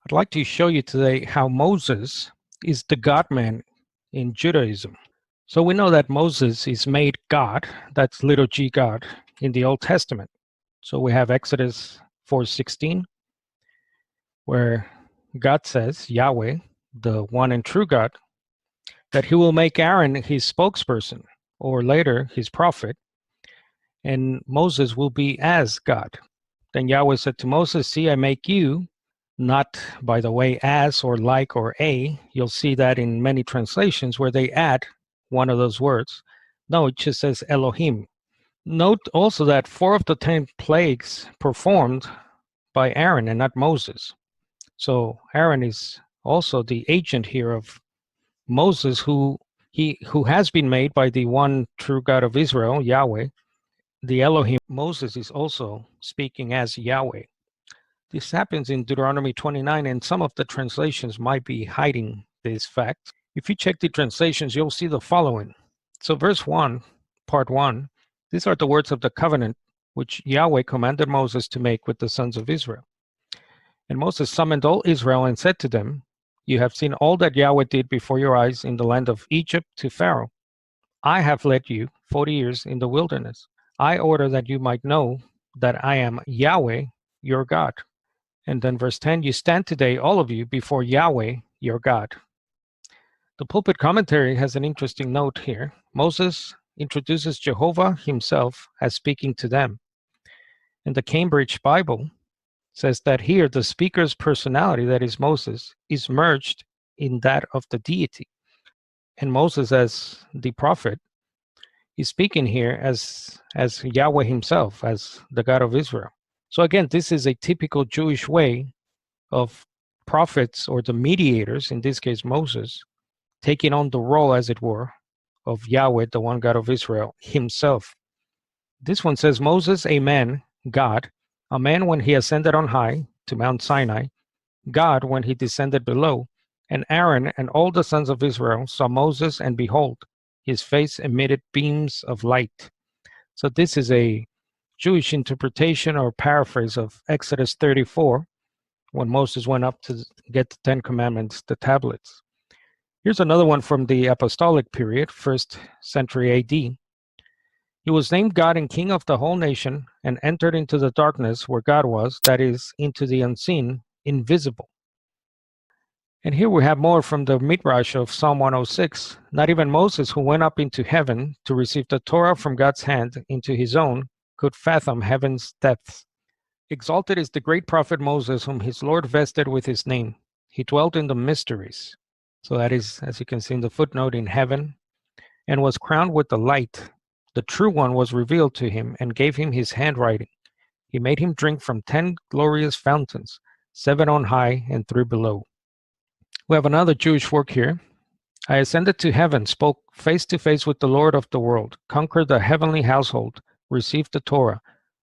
I'd like to show you today how Moses is the God-man in Judaism. So we know that Moses is made God, that's little g God, in the Old Testament. So we have Exodus 4:16, where God says, Yahweh, the one and true God, that he will make Aaron his spokesperson, or later his prophet, and Moses will be as God. Then Yahweh said to Moses, see, I make you, not by the way as or like or a. You'll see that in many translations where they add one of those words. No, it just says Elohim. Note also that 4 of the 10 plagues performed by Aaron and not Moses. So Aaron is also the agent here of Moses, who has been made by the one true God of Israel, Yahweh. The Elohim, Moses is also speaking as Yahweh. This happens in Deuteronomy 29, and some of the translations might be hiding this fact. If you check the translations, you'll see the following. So verse 1, part 1, these are the words of the covenant which Yahweh commanded Moses to make with the sons of Israel. And Moses summoned all Israel and said to them, you have seen all that Yahweh did before your eyes in the land of Egypt to Pharaoh. I have led you 40 years in the wilderness. I order that you might know that I am Yahweh, your God. And then verse 10, you stand today, all of you, before Yahweh, your God. The pulpit commentary has an interesting note here. Moses introduces Jehovah himself as speaking to them. And the Cambridge Bible says that here the speaker's personality, that is Moses, is merged in that of the deity. And Moses, as the prophet, is speaking here as Yahweh himself, as the God of Israel. So again, this is a typical Jewish way of prophets, or the mediators, in this case Moses, taking on the role, as it were, of Yahweh, the one God of Israel, himself. This one says, Moses, a man, God, a man when he ascended on high to Mount Sinai, God when he descended below, and Aaron and all the sons of Israel saw Moses, and behold, his face emitted beams of light. So this is a Jewish interpretation or paraphrase of Exodus 34, when Moses went up to get the 10 Commandments, the tablets. Here's another one from the apostolic period, 1st century AD. He was named God and King of the whole nation, and entered into the darkness where God was, that is, into the unseen, invisible. And here we have more from the Midrash of Psalm 106. Not even Moses, who went up into heaven to receive the Torah from God's hand into his own, could fathom heaven's depths. Exalted is the great prophet Moses, whom his Lord vested with his name. He dwelt in the mysteries. So that is, as you can see in the footnote, in heaven, and was crowned with the light. The true one was revealed to him and gave him his handwriting. He made him drink from 10 glorious fountains, 7 on high and 3 below. We have another Jewish work here. I ascended to heaven, spoke face to face with the Lord of the world, conquered the heavenly household, received the Torah,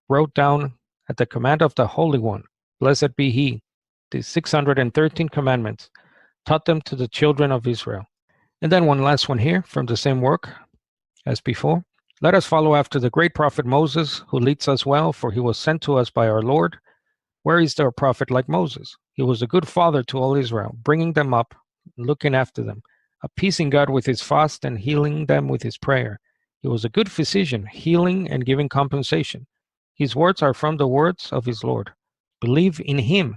wrote down at the command of the Holy One, blessed be he, the 613 commandments, taught them to the children of Israel. And then one last one here from the same work as before. Let us follow after the great prophet Moses, who leads us well, for he was sent to us by our Lord. Where is there a prophet like Moses? He was a good father to all Israel, bringing them up, looking after them, appeasing God with his fast and healing them with his prayer. He was a good physician, healing and giving compensation. His words are from the words of his Lord. Believe in him,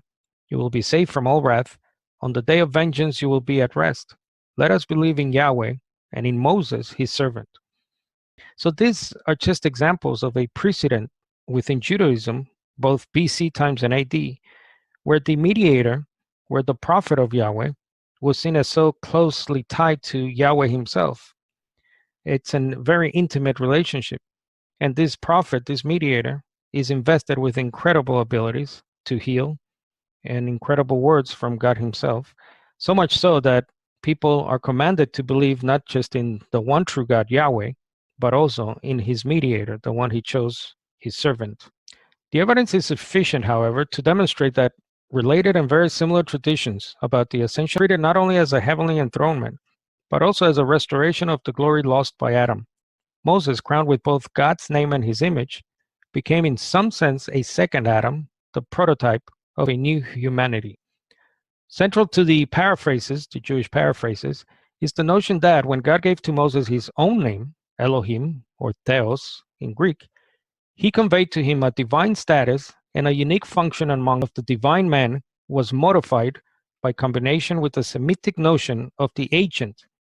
you will be saved from all wrath. On the day of vengeance, you will be at rest. Let us believe in Yahweh and in Moses, his servant. So these are just examples of a precedent within Judaism, both BC times and AD, where the mediator, where the prophet of Yahweh, was seen as so closely tied to Yahweh himself. It's a very intimate relationship. And this prophet, this mediator, is invested with incredible abilities to heal and incredible words from God himself, so much so that people are commanded to believe not just in the one true God, Yahweh, but also in his mediator, the one he chose, his servant. The evidence is sufficient, however, to demonstrate that related and very similar traditions about the ascension are treated not only as a heavenly enthronement, but also as a restoration of the glory lost by Adam. Moses, crowned with both God's name and his image, became in some sense a second Adam, the prototype of a new humanity. Central to the paraphrases, the Jewish paraphrases, is the notion that when God gave to Moses his own name, Elohim, or Theos in Greek, he conveyed to him a divine status, and a unique function among the divine man was modified by combination with the Semitic notion of the agent